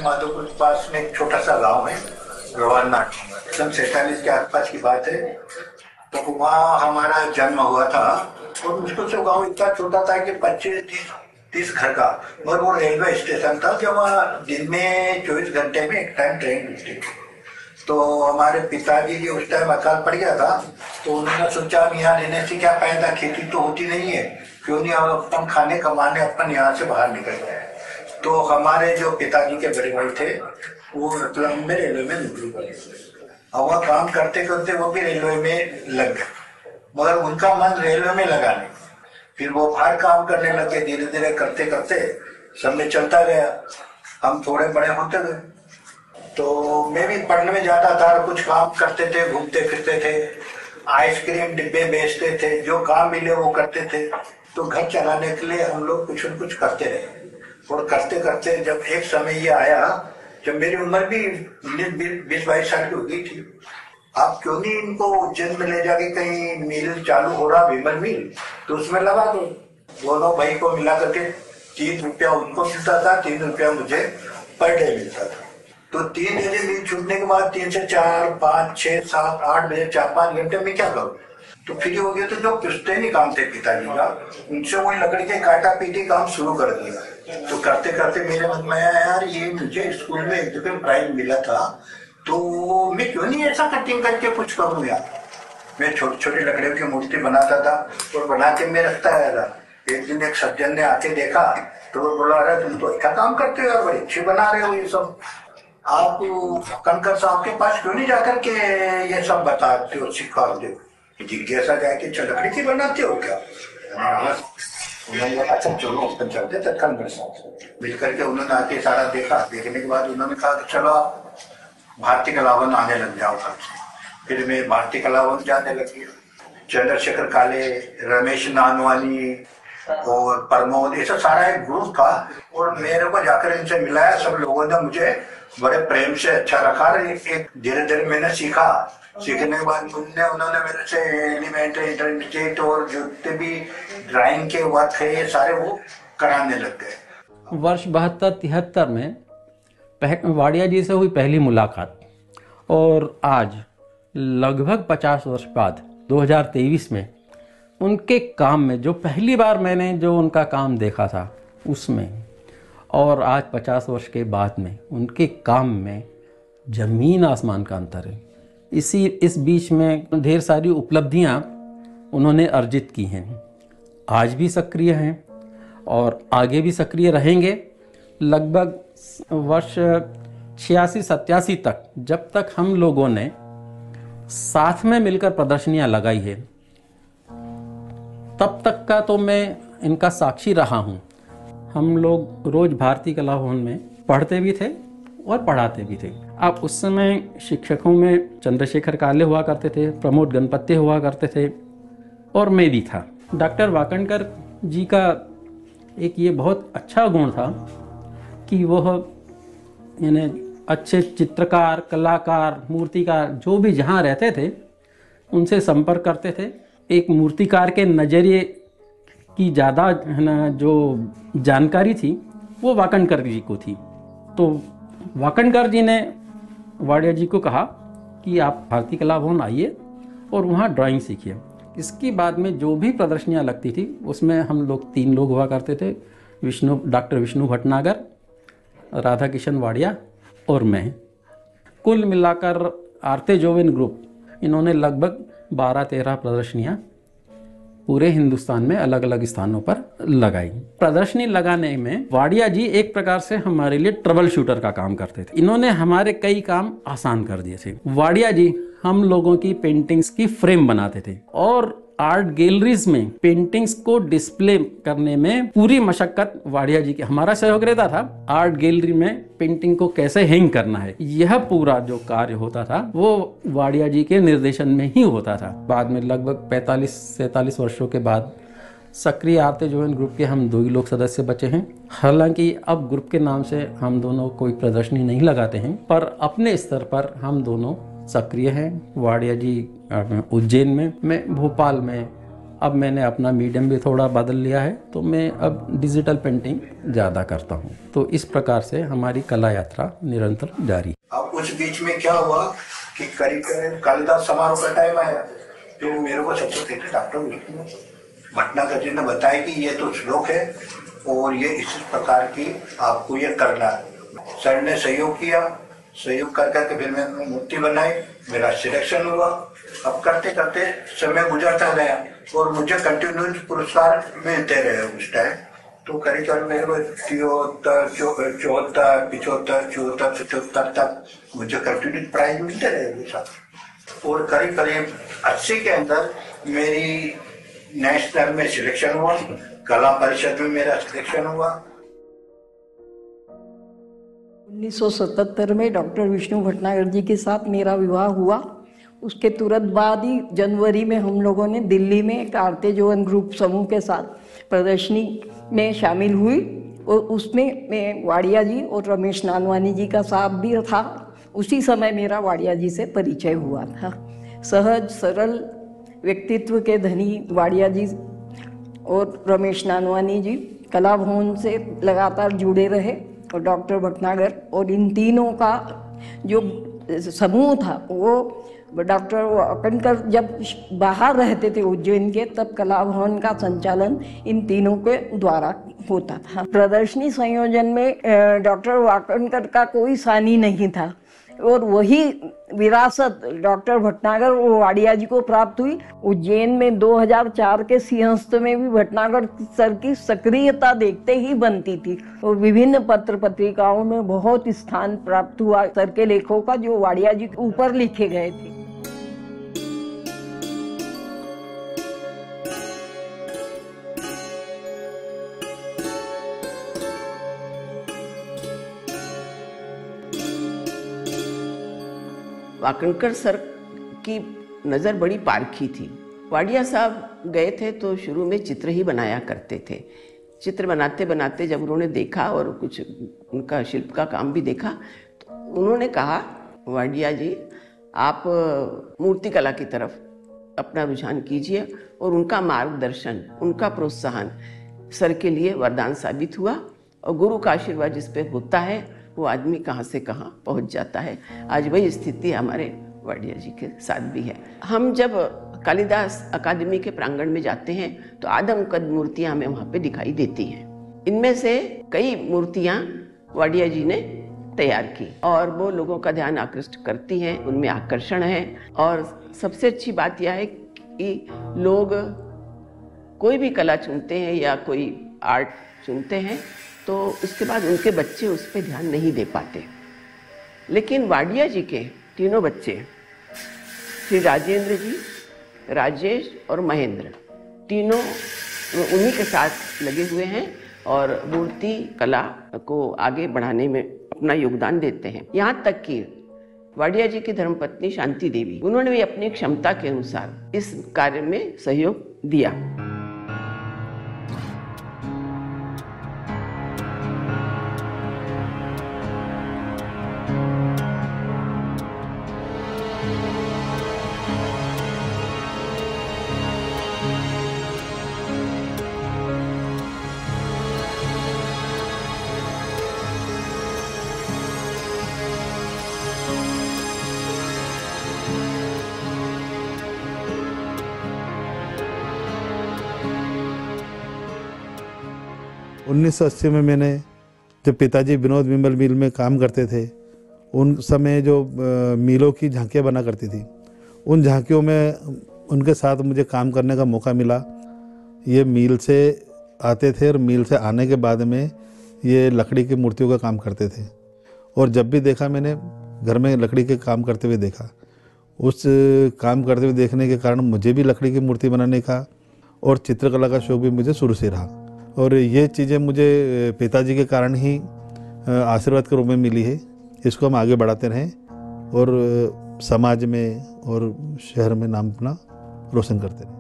माधोपुर के पास में एक छोटा सा गांव है रवाना, सन 47 के आसपास की बात है। तो वहाँ हमारा जन्म हुआ था और मुश्किल से गांव इतना छोटा था कि 25-30 घर का, मगर वो रेलवे स्टेशन था जो वहाँ दिन में 24 घंटे में एक टाइम ट्रेन मिलती थी। तो हमारे पिताजी जी उस टाइम अकाल पड़ गया था, तो उन्होंने सोचा यहाँ रहने से क्या फायदा, खेती तो होती नहीं है, क्यों नहीं अपन खाने कमाने अपन यहाँ से बाहर निकल गए। तो हमारे जो पिताजी के बड़े भाई थे वो रतलाम में रेलवे में नौकरी कर, और वह काम करते करते वो भी रेलवे में लग गए, मगर उनका मन रेलवे में लगा नहीं। फिर वो बाहर काम करने लगे, धीरे धीरे करते करते समय चलता गया, हम थोड़े बड़े होते गए। तो मैं भी पढ़ने में जाता था, कुछ काम करते थे, घूमते फिरते थे, आइसक्रीम डिब्बे बेचते थे, जो काम मिले वो करते थे। तो घर चलाने के लिए हम लोग कुछ न कुछ करते रहे, और करते करते जब एक समय ये आया जब मेरी उम्र भी 20-22 साल की हो गई थी, आप क्यों नहीं इनको उज्जैन में ले जाके कहीं मिल चालू हो रहा, विमल मिल, तो उसमें लगा दो। दोनों भाई को मिला करके 3 रुपया उनको मिलता था, 3 रुपया मुझे पर डे मिलता था। तो 3 बजे मिल छूटने के बाद 3 से 4, 5, 6, 7, 8 बजे 4-5 घंटे में क्या करूँ। तो फिर हो गया, तो जो पुश्तैनी काम थे पिताजी का, उनसे वही लकड़ी के काटा पीटी काम शुरू कर दिया। तो करते करते मेरे मन में आया, यार ये मुझे स्कूल में एक जगह प्राइज मिला था, तो मैं क्यों नहीं ऐसा कटिंग करके कुछ करूँ यार। मैं छोटी छोटी लकड़ियों की मूर्ति बनाता था और बना के मैं रखता आया था। एक दिन एक सज्जन ने आके देखा तो वो बोला, अरे तुम तो अच्छा काम करते हो यार, बड़ी अच्छी बना रहे हो ये सब, आप कनकर साहब के पास क्यों नहीं जाकर के ये सब बताते हो, सिखाते हो। जिज्ञासा जाए कि लकड़ी की बनाते हो क्या। उन्होंने अच्छा चलो अपन चलते तत्काल मेरे साथ मिल करके। उन्होंने आके सारा देखा, देखने के बाद उन्होंने कहा कि चलो आप भारतीय कलावन आने लग जाओ घर से। फिर मैं भारतीय कलावन जाने लगी। चंद्रशेखर काले, रमेश नानवानी और प्रमोद, ऐसा सारा एक ग्रुप था, और मेरे को जाकर इनसे मिलाया। सब लोगों ने मुझे बड़े प्रेम से अच्छा रखा। एक धीरे धीरे मैंने सीखा। सीखने के बाद उन्होंने मेरे से एलिमेंट्री, इंटरमीडिएट और जितने भी ड्राइंग के वर्क है ये सारे वो कराने लग गए। वर्ष 72-73 में वाडिया जी से हुई पहली मुलाकात, और आज लगभग 50 वर्ष बाद 2023 में उनके काम में जो पहली बार मैंने जो उनका काम देखा था उसमें, और आज 50 वर्ष के बाद में उनके काम में जमीन आसमान का अंतर है। इस बीच में ढेर सारी उपलब्धियां उन्होंने अर्जित की हैं। आज भी सक्रिय हैं और आगे भी सक्रिय रहेंगे। लगभग वर्ष 86-87 तक, जब तक हम लोगों ने साथ में मिलकर प्रदर्शनियां लगाई है, तब तक का तो मैं इनका साक्षी रहा हूं। हम लोग रोज भारतीय कला भवन में पढ़ते भी थे और पढ़ाते भी थे। अब उस समय शिक्षकों में चंद्रशेखर काले हुआ करते थे, प्रमोद गणपत्य हुआ करते थे, और मैं भी था। डॉक्टर वाकणकर जी का एक ये बहुत अच्छा गुण था कि वह यानी अच्छे चित्रकार, कलाकार, मूर्तिकार जो भी जहाँ रहते थे उनसे संपर्क करते थे। एक मूर्तिकार के नज़रिए की ज़्यादा है ना जो जानकारी थी वो वाकणकर जी को थी। तो वाकणकर जी ने वाडिया जी को कहा कि आप भारतीय कला भवन आइए और वहाँ ड्राइंग सीखिए। इसके बाद में जो भी प्रदर्शनियाँ लगती थी उसमें हम लोग 3 लोग हुआ करते थे, डॉक्टर विष्णु भटनागर, राधा किशन वाडिया और मैं। कुल मिलाकर आरते जोविन ग्रुप इन्होंने लगभग 12-13 प्रदर्शनियाँ पूरे हिंदुस्तान में अलग अलग स्थानों पर लगाई। प्रदर्शनी लगाने में वाडिया जी एक प्रकार से हमारे लिए ट्रबल शूटर का काम करते थे। इन्होंने हमारे कई काम आसान कर दिए थे। वाडिया जी हम लोगों की पेंटिंग्स की फ्रेम बनाते थे और आर्ट गैलरीज में पेंटिंग्स को डिस्प्ले करने में पूरी मशक्कत वाडिया जी की, हमारा सहयोग रहता था। आर्ट गैलरी में पेंटिंग को कैसे हैंग करना है, यह पूरा जो कार्य होता था वो वाडिया जी के निर्देशन में ही होता था। बाद में लगभग 45-47 वर्षों के बाद सक्रिय आरते जोविन ग्रुप के हम 2 ही लोग सदस्य बचे हैं। हालांकि अब ग्रुप के नाम से हम दोनों कोई प्रदर्शनी नहीं लगाते हैं, पर अपने स्तर पर हम दोनों सक्रिय हैं। वाडिया जी उज्जैन में, मैं भोपाल में, अब मैंने अपना मीडियम भी थोड़ा बदल लिया है, तो मैं अब डिजिटल पेंटिंग ज़्यादा करता हूँ। तो इस प्रकार से हमारी कला यात्रा निरंतर जारी है। अब उस बीच में क्या हुआ कि करीब कालिदास समारोह का टाइम आया, तो मेरे को सबसे पहले डॉक्टर भटनागर जी ने बताया कि ये तो श्लोक है और ये इस प्रकार की आपको ये करना है। सर ने सहयोग किया, सहयोग कर करके फिर मैंने मूर्ति बनाई, मेरा सिलेक्शन हुआ। अब करते करते समय गुजरता गया और मुझे कंटिन्यूस पुरस्कार मिलते रहे उस टाइम। तो करीब मेरे को 74, 75 तक मुझे कंटिन्यूस प्राइज मिलते रहे। और करीब 80 के अंदर मेरी नेशनल में सिलेक्शन हुआ, कला परिषद में मेरा सिलेक्शन हुआ। 1977 में डॉक्टर विष्णु भटनागर जी के साथ मेरा विवाह हुआ। उसके तुरंत बाद ही जनवरी में हम लोगों ने दिल्ली में एक आरते जोवन ग्रुप समूह के साथ प्रदर्शनी में शामिल हुई और उसमें मैं वाडिया जी और रमेश नानवानी जी का साथ भी था। उसी समय मेरा वाडिया जी से परिचय हुआ था। सहज सरल व्यक्तित्व के धनी वाडिया जी और रमेश नानवानी जी कला भवन से लगातार जुड़े रहे और डॉक्टर भटनागर और इन तीनों का जो समूह था वो डॉक्टर वाकणकर जब बाहर रहते थे उज्जैन के, तब कला भवन का संचालन इन तीनों के द्वारा होता था। प्रदर्शनी संयोजन में डॉक्टर वाकणकर का कोई सानी नहीं था और वही विरासत डॉक्टर भटनागर और वाडिया जी को प्राप्त हुई। उज्जैन में 2004 के सिंहस्थ में भी भटनागर सर की सक्रियता देखते ही बनती थी और विभिन्न पत्र पत्रिकाओं में बहुत स्थान प्राप्त हुआ सर के लेखों का, जो वाडिया जी के ऊपर लिखे गए थे। वाकणकर सर की नज़र बड़ी पारखी थी। वाडिया साहब गए थे तो शुरू में चित्र ही बनाया करते थे। चित्र बनाते बनाते जब उन्होंने देखा और कुछ उनका शिल्प का काम भी देखा, तो उन्होंने कहा, वाडिया जी आप मूर्तिकला की तरफ अपना रुझान कीजिए। और उनका मार्गदर्शन, उनका प्रोत्साहन सर के लिए वरदान साबित हुआ। और गुरु का आशीर्वाद जिस पे होता है वो आदमी कहाँ से कहाँ पहुँच जाता है। आज वही स्थिति हमारे वाडिया जी के साथ भी है। हम जब कालिदास अकादमी के प्रांगण में जाते हैं तो आदमकद मूर्तियाँ हमें वहाँ पे दिखाई देती हैं। इनमें से कई मूर्तियाँ वाडिया जी ने तैयार की और वो लोगों का ध्यान आकृष्ट करती हैं, उनमें आकर्षण है। और सबसे अच्छी बात यह है कि लोग कोई भी कला चुनते हैं या कोई आर्ट चुनते हैं तो उसके बाद उनके बच्चे उस पर ध्यान नहीं दे पाते। लेकिन वाडिया जी के तीनों बच्चे, श्री राजेंद्र जी, राजेश और महेंद्र, तीनों उन्हीं के साथ लगे हुए हैं और मूर्ति कला को आगे बढ़ाने में अपना योगदान देते हैं। यहाँ तक कि वाडिया जी की धर्मपत्नी शांति देवी, उन्होंने भी अपनी क्षमता के अनुसार इस कार्य में सहयोग दिया। उन्नीस सौ 80 में मैंने, जब पिताजी विनोद विमल मिल में काम करते थे, उन समय जो मिलों की झांकियाँ बना करती थी, उन झांकियों में उनके साथ मुझे काम करने का मौका मिला। ये मिल से आते थे और मिल से आने के बाद में ये लकड़ी की मूर्तियों का काम करते थे। और जब भी देखा मैंने घर में लकड़ी के काम करते हुए देखा, उस काम करते हुए देखने के कारण मुझे भी लकड़ी की मूर्ति बनाने का और चित्रकला का शौक भी मुझे शुरू से रहा। और ये चीज़ें मुझे पिताजी के कारण ही आशीर्वाद के रूप में मिली है। इसको हम आगे बढ़ाते रहें और समाज में और शहर में नाम अपना रोशन करते रहें।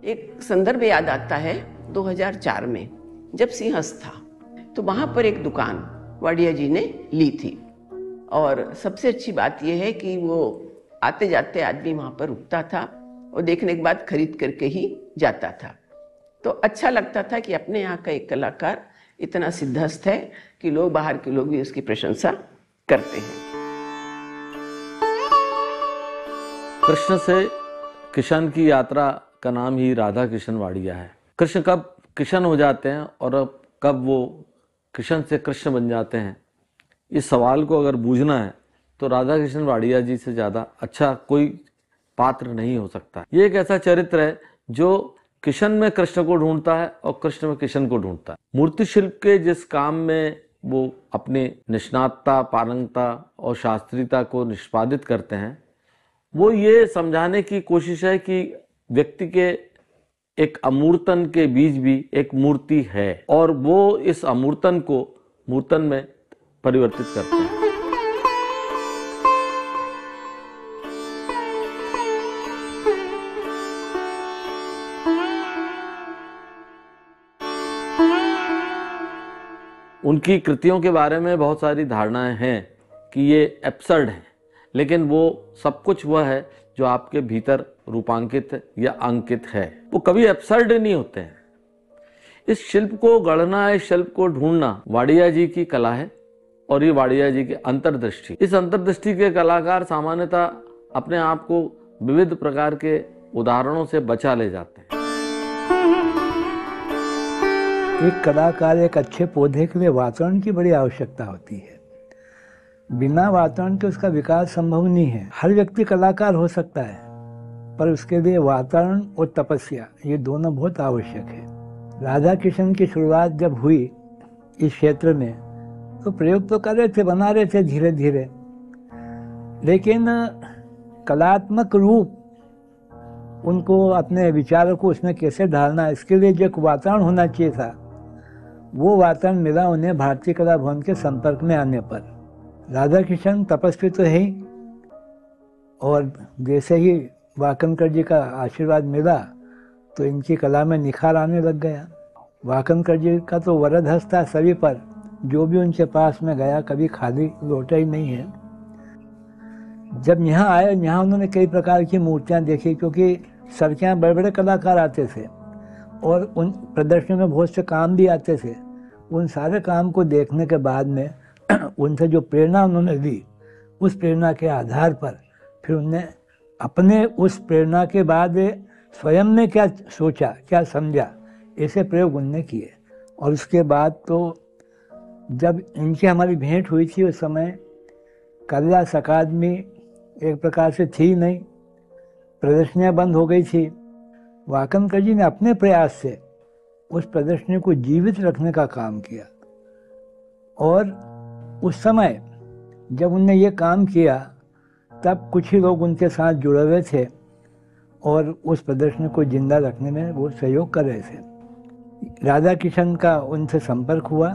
एक संदर्भ याद आता है 2004 में, जब सिंहस्थ था तो वहाँ पर एक दुकान वाडिया जी ने ली थी। और सबसे अच्छी बात यह है कि वो आते जाते आदमी वहाँ पर रुकता था और देखने के बाद खरीद करके ही जाता था। तो अच्छा लगता था कि अपने यहाँ का एक कलाकार इतना सिद्धहस्त है कि लोग, बाहर के लोग भी उसकी प्रशंसा करते हैं। कृष्ण से किशन की यात्रा का नाम ही राधा किशन वाड़िया है। कृष्ण कब किशन हो जाते हैं और अब कब वो किशन से कृष्ण बन जाते हैं, इस सवाल को अगर बूझना है तो राधा किशन वाड़िया जी से ज़्यादा अच्छा कोई पात्र नहीं हो सकता। ये एक ऐसा चरित्र है जो किशन में कृष्ण को ढूंढता है और कृष्ण में किशन को ढूंढता है। मूर्ति शिल्प के जिस काम में वो अपने निष्णातता, पारंगता और शास्त्रीयता को निष्पादित करते हैं, वो ये समझाने की कोशिश है कि व्यक्ति के एक अमूर्तन के बीच भी एक मूर्ति है और वो इस अमूर्तन को मूर्तन में परिवर्तित करते हैं। उनकी कृतियों के बारे में बहुत सारी धारणाएं हैं कि ये एब्सर्ड हैं, लेकिन वो सब कुछ वह है जो आपके भीतर रूपांकित या अंकित है। वो कभी एब्सर्ड नहीं होते हैं। इस शिल्प को गढ़ना, इस शिल्प को ढूंढना वाड़िया जी की कला है और ये वाड़िया जी की अंतर्दृष्टि। इस अंतर्दृष्टि के कलाकार सामान्यतः अपने आप को विविध प्रकार के उदाहरणों से बचा ले जाते हैं। एक कलाकार एक अच्छे पौधे के लिए वातावरण की बड़ी आवश्यकता होती है। बिना वातावरण के उसका विकास संभव नहीं है। हर व्यक्ति कलाकार हो सकता है, पर उसके लिए वातावरण और तपस्या ये दोनों बहुत आवश्यक है। राधा किशन की शुरुआत जब हुई इस क्षेत्र में तो प्रयोग तो कर रहे थे, बना रहे थे धीरे धीरे, लेकिन कलात्मक रूप उनको, अपने विचारों को उसमें कैसे ढालना, इसके लिए जो एक वातावरण होना चाहिए था, वो वातावरण मिला उन्हें भारतीय कला भवन के संपर्क में आने पर। राधा किशन तपस्वी तो है ही, और जैसे ही वाकनकर जी का आशीर्वाद मिला तो इनकी कला में निखार आने लग गया। वाकनकर जी का तो वरद हस्त था सभी पर, जो भी उनके पास में गया कभी खाली लौटा ही नहीं है। जब यहाँ आए, यहाँ उन्होंने कई प्रकार की मूर्तियाँ देखी, क्योंकि सर के यहाँ बड़े बड़े कलाकार आते थे और उन प्रदर्शनी में बहुत से काम भी आते थे। उन सारे काम को देखने के बाद में उनसे जो प्रेरणा उन्होंने ली, उस प्रेरणा के आधार पर फिर उन्होंने अपने उस प्रेरणा के बाद स्वयं ने क्या सोचा, क्या समझा, ऐसे प्रयोग उनने किए। और उसके बाद तो जब इनकी हमारी भेंट हुई थी उस समय कालिदास अकादमी एक प्रकार से थी नहीं, प्रदर्शनियाँ बंद हो गई थी। वाकनकर जी ने अपने प्रयास से उस प्रदर्शनी को जीवित रखने का काम किया, और उस समय जब उनने ये काम किया तब कुछ ही लोग उनके साथ जुड़े हुए थे और उस प्रदर्शनी को जिंदा रखने में वो सहयोग कर रहे थे। राधा किशन का उनसे संपर्क हुआ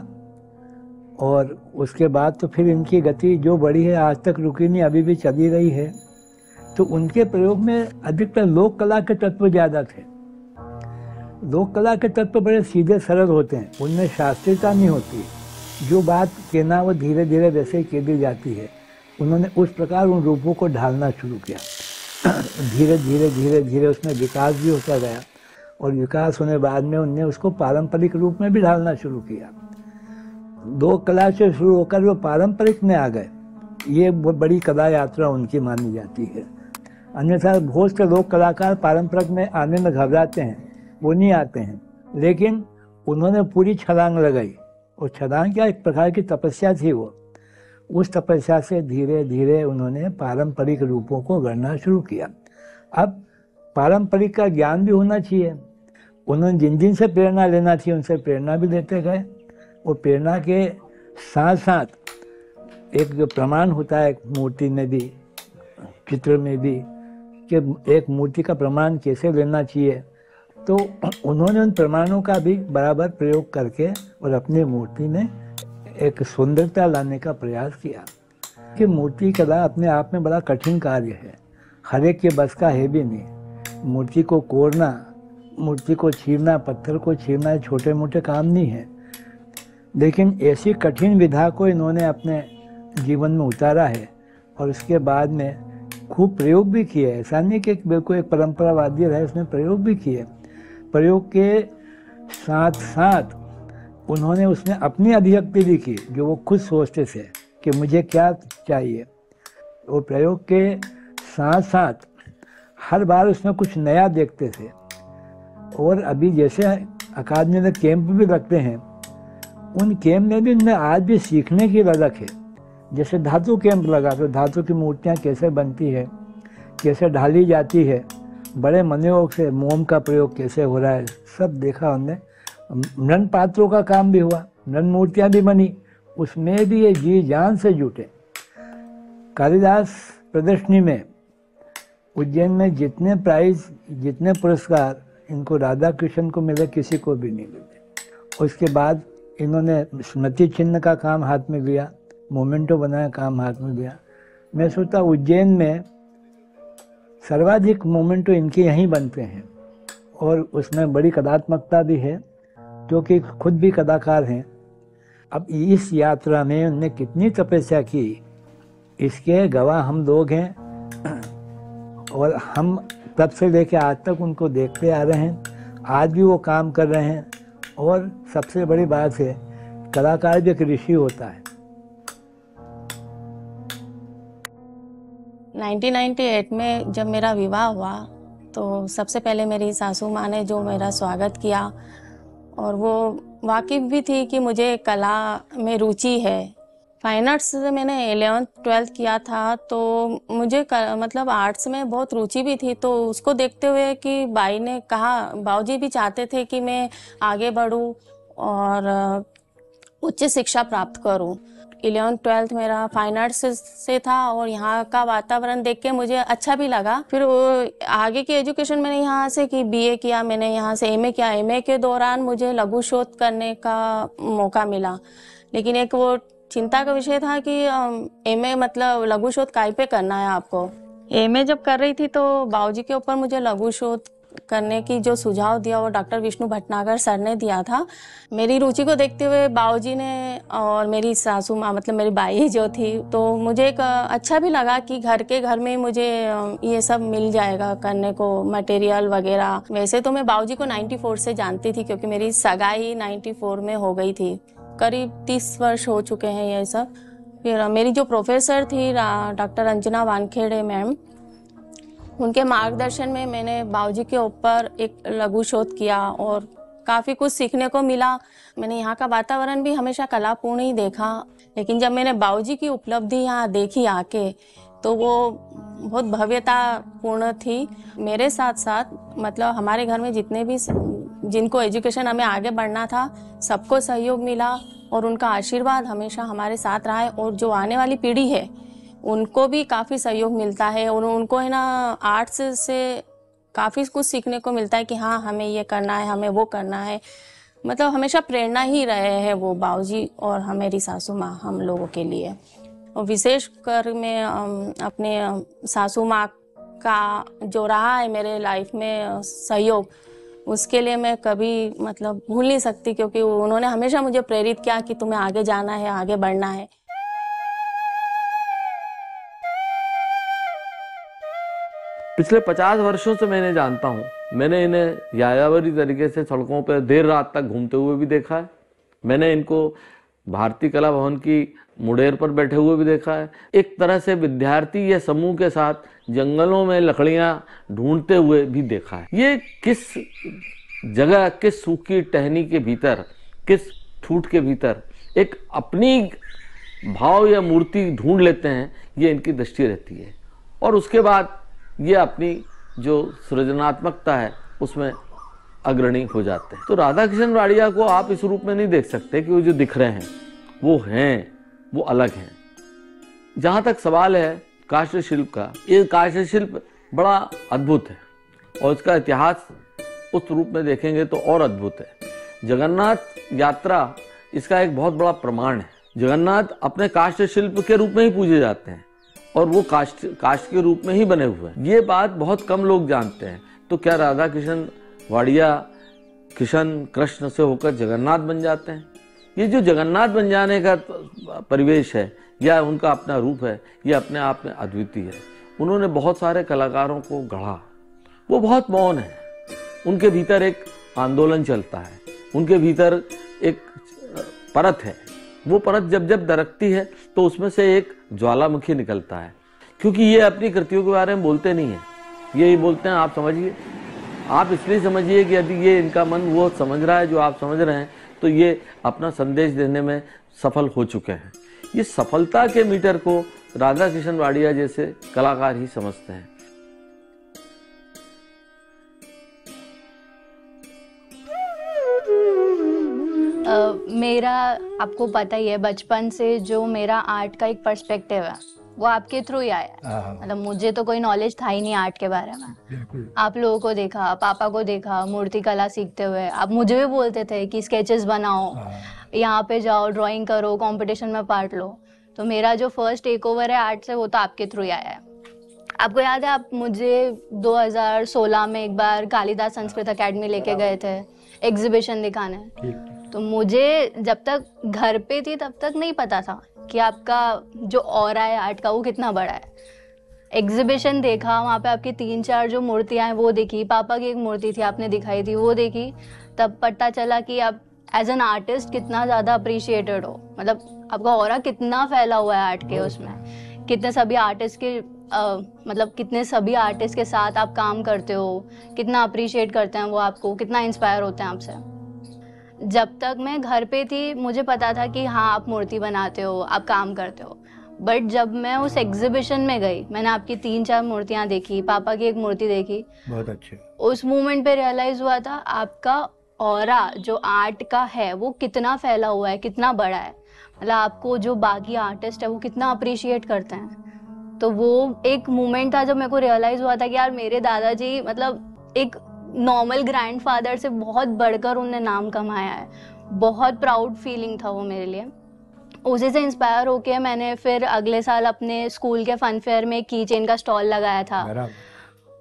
और उसके बाद तो फिर इनकी गति जो बढ़ी है आज तक रुकी नहीं, अभी भी चली रही है। तो उनके प्रयोग में अधिकतर लोक कला के तत्व ज़्यादा थे। लोक कला के तत्व बड़े सीधे सरल होते हैं, उनमें शास्त्रीयता नहीं होती। जो बात कहना वो धीरे धीरे वैसे ही कह दी जाती है। उन्होंने उस प्रकार उन रूपों को ढालना शुरू किया। धीरे धीरे धीरे धीरे उसमें विकास भी होता गया, और विकास होने बाद में उनने उसको पारंपरिक रूप में भी ढालना शुरू किया। लोक कला से शुरू होकर वो पारंपरिक में आ गए। ये बहुत बड़ी कला यात्रा उनकी मानी जाती है। अन्यथा बहुत से लोक कलाकार पारंपरिक में आने में घबराते हैं, वो नहीं आते हैं, लेकिन उन्होंने पूरी छलांग लगाई, और छलांग क्या एक प्रकार की तपस्या थी। वो उस तपस्या से धीरे धीरे उन्होंने पारंपरिक रूपों को गढ़ना शुरू किया। अब पारंपरिक का ज्ञान भी होना चाहिए। उन्होंने जिन जिन से प्रेरणा लेना थी उनसे प्रेरणा भी लेते गए, और प्रेरणा के साथ साथ एक जो प्रमाण होता है मूर्ति में भी, चित्र में भी, कि एक मूर्ति का प्रमाण कैसे लेना चाहिए, तो उन्होंने उन प्रमाणों का भी बराबर प्रयोग करके और अपनी मूर्ति में एक सुंदरता लाने का प्रयास किया। कि मूर्ति कला अपने आप में बड़ा कठिन कार्य है, हर एक के बस का है भी नहीं। मूर्ति को कोरना, मूर्ति को छीलना, पत्थर को छीलना छोटे मोटे काम नहीं है, लेकिन ऐसी कठिन विधा को इन्होंने अपने जीवन में उतारा है। और उसके बाद में खूब प्रयोग भी किए। ऐसा नहीं कि बिल्कुल एक परंपरावादी रहे, उसने प्रयोग भी किए। प्रयोग के साथ साथ उन्होंने उसमें अपनी अभिव्यक्ति भी की, जो वो खुद सोचते थे कि मुझे क्या चाहिए। और प्रयोग के साथ साथ हर बार उसमें कुछ नया देखते थे। और अभी जैसे अकादमी में कैंप भी रखते हैं, उन कैंप में भी उनमें आज भी सीखने की ललक है। जैसे धातु कैंप लगा तो धातु की मूर्तियाँ कैसे बनती है, कैसे ढाली जाती है, बड़े मनोयोग से मोम का प्रयोग कैसे हो रहा है, सब देखा हमने। मृण पात्रों का काम भी हुआ, मृण मूर्तियाँ भी बनी, उसमें भी ये जी जान से जुटे। कालिदास प्रदर्शनी में उज्जैन में जितने प्राइज, जितने पुरस्कार इनको राधा कृष्ण को मिले, किसी को भी नहीं मिले। उसके बाद इन्होंने स्मृति चिन्ह का काम हाथ में लिया, मोमेंटो बनाया काम हाथ में लिया। मैं सोचता उज्जैन में सर्वाधिक मोमेंटो इनके यहीं बनते हैं, और उसमें बड़ी कलात्मकता भी है, क्योंकि खुद भी कलाकार हैं। अब इस यात्रा में उन्होंने कितनी तपस्या की, इसके गवाह हम लोग हैं। और हम तब से लेकर आज तक उनको देखते आ रहे हैं, आज भी वो काम कर रहे हैं। और सबसे बड़ी बात है, कलाकार भी एक ऋषि होता है। 1998 में जब मेरा विवाह हुआ तो सबसे पहले मेरी सासू माँ ने जो मेरा स्वागत किया, और वो वाकिफ़ भी थी कि मुझे कला में रुचि है। फाइन आर्ट्स से मैंने 11th-12th किया था, तो मुझे मतलब आर्ट्स में बहुत रुचि भी थी। तो उसको देखते हुए कि बाई ने कहा, बाऊजी भी चाहते थे कि मैं आगे बढ़ूं और उच्च शिक्षा प्राप्त करूं। 11th-12th मेरा फाइन आर्ट्स से था, और यहाँ का वातावरण देख के मुझे अच्छा भी लगा। फिर आगे की एजुकेशन मैंने यहाँ से की, BA किया, मैंने यहाँ से MA किया। MA के दौरान मुझे लघु शोध करने का मौका मिला, लेकिन एक वो चिंता का विषय था कि MA मतलब लघु शोध काय पे करना है आपको। MA जब कर रही थी तो बाऊजी के ऊपर मुझे लघु शोध करने की जो सुझाव दिया वो डॉक्टर विष्णु भटनागर सर ने दिया था। मेरी रुचि को देखते हुए बाऊजी ने और मेरी सासू माँ मतलब मेरी बाई जो थी, तो मुझे एक अच्छा भी लगा कि घर में मुझे ये सब मिल जाएगा करने को, मटेरियल वगैरह। वैसे तो मैं बाऊजी को 94 से जानती थी, क्योंकि मेरी सगाई 94 में हो गई थी। करीब 30 वर्ष हो चुके हैं ये सब। फिर मेरी जो प्रोफेसर थी डॉक्टर अंजना वानखेड़े मैम, उनके मार्गदर्शन में मैंने बाऊजी के ऊपर एक लघु शोध किया और काफ़ी कुछ सीखने को मिला। मैंने यहाँ का वातावरण भी हमेशा कलापूर्ण ही देखा, लेकिन जब मैंने बाऊजी की उपलब्धि यहाँ देखी आके, तो वो बहुत भव्यतापूर्ण थी। मेरे साथ साथ मतलब हमारे घर में जितने भी जिनको एजुकेशन हमें आगे बढ़ना था, सबको सहयोग मिला और उनका आशीर्वाद हमेशा हमारे साथ रहा है। और जो आने वाली पीढ़ी है उनको भी काफ़ी सहयोग मिलता है, और उनको है ना आर्ट्स से काफ़ी कुछ सीखने को मिलता है कि हाँ हमें ये करना है, हमें वो करना है। मतलब हमेशा प्रेरणा ही रहे हैं वो बाऊजी और हमारी सासू माँ हम लोगों के लिए। और विशेष कर मैं अपने सासू माँ का जो रहा है मेरे लाइफ में सहयोग, उसके लिए मैं कभी मतलब भूल नहीं सकती, क्योंकि उन्होंने हमेशा मुझे प्रेरित किया कि तुम्हें आगे जाना है, आगे बढ़ना है। पिछले 50 वर्षों से मैंने जानता हूँ, मैंने इन्हें यायावरी तरीके से सड़कों पर देर रात तक घूमते हुए भी देखा है। मैंने इनको भारतीय कला भवन की मुडेर पर बैठे हुए भी देखा है। एक तरह से विद्यार्थी या समूह के साथ जंगलों में लकड़ियां ढूंढते हुए भी देखा है। ये किस जगह, किस सूखी टहनी के भीतर, किस ठूठ के भीतर एक अपनी भाव या मूर्ति ढूंढ लेते हैं, ये इनकी दृष्टि रहती है। और उसके बाद ये अपनी जो सृजनात्मकता है उसमें अग्रणी हो जाते हैं। तो राधा किशन वाड़िया को आप इस रूप में नहीं देख सकते कि वो जो दिख रहे हैं वो अलग हैं। जहाँ तक सवाल है काष्ठ शिल्प का, ये काष्ठ शिल्प बड़ा अद्भुत है और इसका इतिहास उस रूप में देखेंगे तो और अद्भुत है। जगन्नाथ यात्रा इसका एक बहुत बड़ा प्रमाण है। जगन्नाथ अपने काष्ठ शिल्प के रूप में ही पूजे जाते हैं और वो काष्ठ के रूप में ही बने हुए हैं। ये बात बहुत कम लोग जानते हैं। तो क्या राधा किशन वाड़िया किशन कृष्ण से होकर जगन्नाथ बन जाते हैं? ये जो जगन्नाथ बन जाने का परिवेश है या उनका अपना रूप है, ये अपने आप में अद्वितीय है। उन्होंने बहुत सारे कलाकारों को गढ़ा। वो बहुत मौन है, उनके भीतर एक आंदोलन चलता है, उनके भीतर एक परत है। वो परत जब जब दरकती है तो उसमें से एक ज्वालामुखी निकलता है। क्योंकि ये अपनी कृतियों के बारे में बोलते नहीं है, ये बोलते हैं आप समझिए। आप इसलिए समझिए कि यदि ये इनका मन वो समझ रहा है जो आप समझ रहे हैं, तो ये अपना संदेश देने में सफल हो चुके हैं। ये सफलता के मीटर को राधा किशन वाडिया जैसे कलाकार ही समझते हैं। मेरा आपको पता ही है, बचपन से जो मेरा आर्ट का एक पर्सपेक्टिव है वो आपके थ्रू ही आया। मतलब मुझे तो कोई नॉलेज था ही नहीं आर्ट के बारे में। आप लोगों को देखा, पापा को देखा मूर्ति कला सीखते हुए। आप मुझे भी बोलते थे कि स्केचेस बनाओ, यहाँ पे जाओ, ड्राइंग करो, कंपटीशन में पार्ट लो। तो मेरा जो फर्स्ट टेक ओवर है आर्ट से वो तो आपके थ्रू ही आया है। आपको याद है, आप मुझे 2016 में एक बार कालिदास संस्कृत अकेडमी लेके गए थे एग्जीबिशन दिखाने। तो मुझे जब तक घर पे थी तब तक नहीं पता था कि आपका जो ऑरा है आर्ट का वो कितना बड़ा है। एग्जीबिशन देखा, वहाँ पे आपकी 3-4 जो मूर्तियाँ हैं वो देखी, पापा की एक मूर्ति थी आपने दिखाई थी वो देखी, तब पता चला कि आप एज एन आर्टिस्ट कितना ज़्यादा अप्रिशिएटेड हो। मतलब आपका ऑरा कितना फैला हुआ है आर्ट के, उसमें कितने सभी आर्टिस्ट के मतलब कितने सभी आर्टिस्ट के साथ आप काम करते हो, कितना अप्रिशिएट करते हैं वो आपको, कितना इंस्पायर होते हैं आपसे। जब तक मैं घर पे थी मुझे पता था कि हाँ आप मूर्ति बनाते हो, आप काम करते हो। बट जब मैं उस एग्जीबिशन में गई, मैंने आपकी 3-4 मूर्तियाँ देखी, पापा की एक मूर्ति देखी, बहुत अच्छे। उस मोमेंट पे रियलाइज हुआ था आपका ऑरा जो आर्ट का है वो कितना फैला हुआ है, कितना बड़ा है। मतलब आपको जो बाकी आर्टिस्ट है वो कितना अप्रिशिएट करते हैं। तो वो एक मोमेंट था जब मेरे को रियलाइज हुआ था कि यार मेरे दादाजी मतलब एक नॉर्मल ग्रैंडफादर से बहुत बढ़कर उनने नाम कमाया है। बहुत प्राउड फीलिंग था वो मेरे लिए। उसी से इंस्पायर होके मैंने फिर अगले साल अपने स्कूल के फन फेयर में की चेन का स्टॉल लगाया था।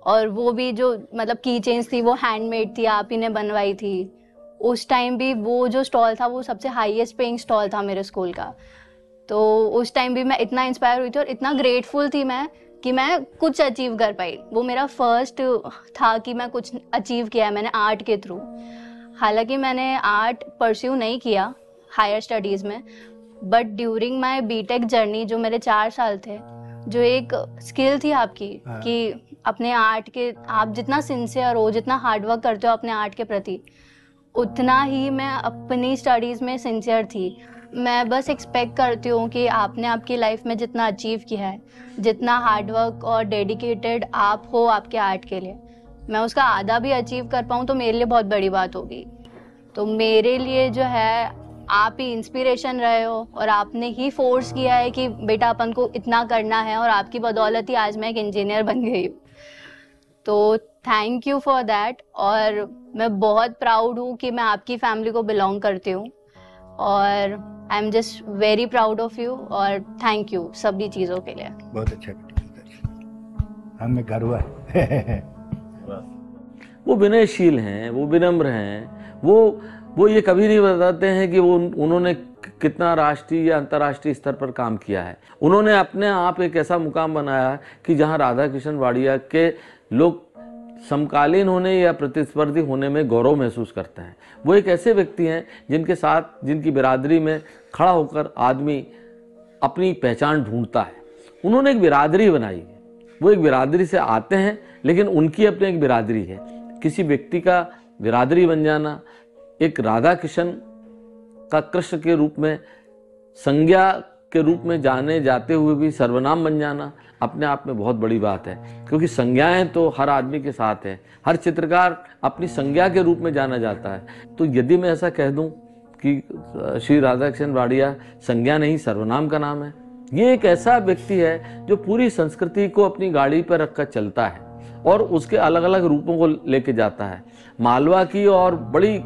और वो भी जो मतलब की चेन्स थी वो हैंडमेड थी, आप ही ने बनवाई थी। उस टाइम भी वो जो स्टॉल था वो सबसे हाईएस्ट पेइंग स्टॉल था मेरे स्कूल का। तो उस टाइम भी मैं इतना इंस्पायर हुई थी और इतना ग्रेटफुल थी मैं कि मैं कुछ अचीव कर पाई। वो मेरा फर्स्ट था कि मैं कुछ अचीव किया है मैंने आर्ट के थ्रू। हालांकि मैंने आर्ट परस्यू नहीं किया हायर स्टडीज़ में, but during my BTech journey जो मेरे 4 साल थे, जो एक स्किल थी आपकी कि अपने आर्ट के आप जितना सिंसियर हो, जितना हार्डवर्क करते हो अपने आर्ट के प्रति, उतना ही मैं अपनी स्टडीज़ में सिंसियर थी। मैं बस एक्सपेक्ट करती हूँ कि आपने आपकी लाइफ में जितना अचीव किया है, जितना हार्डवर्क और डेडिकेटेड आप हो आपके आर्ट के लिए, मैं उसका आधा भी अचीव कर पाऊँ तो मेरे लिए बहुत बड़ी बात होगी। तो मेरे लिए जो है आप ही इंस्पिरेशन रहे हो और आपने ही फोर्स किया है कि बेटा अपन को इतना करना है, और आपकी बदौलत ही आज मैं एक इंजीनियर बन गई हूँ। तो थैंक यू फॉर दैट। और मैं बहुत प्राउड हूँ कि मैं आपकी फैमिली को बिलोंग करती हूँ और I am just very proud of you और थैंक यू सभी चीज़ों के लिए। बहुत अच्छा, हमें गर्व है। वो विनयशील हैं, वो विनम्र हैं, वो ये कभी नहीं बताते हैं कि वो उन्होंने कितना राष्ट्रीय या अंतर्राष्ट्रीय स्तर पर काम किया है। उन्होंने अपने आप एक ऐसा मुकाम बनाया कि जहां राधा किशन वाडिया के लोग समकालीन होने या प्रतिस्पर्धी होने में गौरव महसूस करते हैं। वो एक ऐसे व्यक्ति हैं जिनके साथ, जिनकी बिरादरी में खड़ा होकर आदमी अपनी पहचान ढूंढता है। उन्होंने एक बिरादरी बनाई, वो एक बिरादरी से आते हैं लेकिन उनकी अपनी एक बिरादरी है। किसी व्यक्ति का बिरादरी बन जाना, एक राधा किशन का कृष्ण के रूप में, संज्ञा के रूप में जाने जाते हुए भी सर्वनाम बन जाना, अपने आप में बहुत बड़ी बात है। क्योंकि संज्ञाएं तो हर आदमी के साथ है, हर चित्रकार अपनी संज्ञा के रूप में जाना जाता है। तो यदि मैं ऐसा कह दूं कि श्री राधा किशन वाडिया संज्ञा नहीं सर्वनाम का नाम है, ये एक ऐसा व्यक्ति है जो पूरी संस्कृति को अपनी गाड़ी पर रखकर चलता है और उसके अलग अलग रूपों को लेके जाता है। मालवा की और बड़ी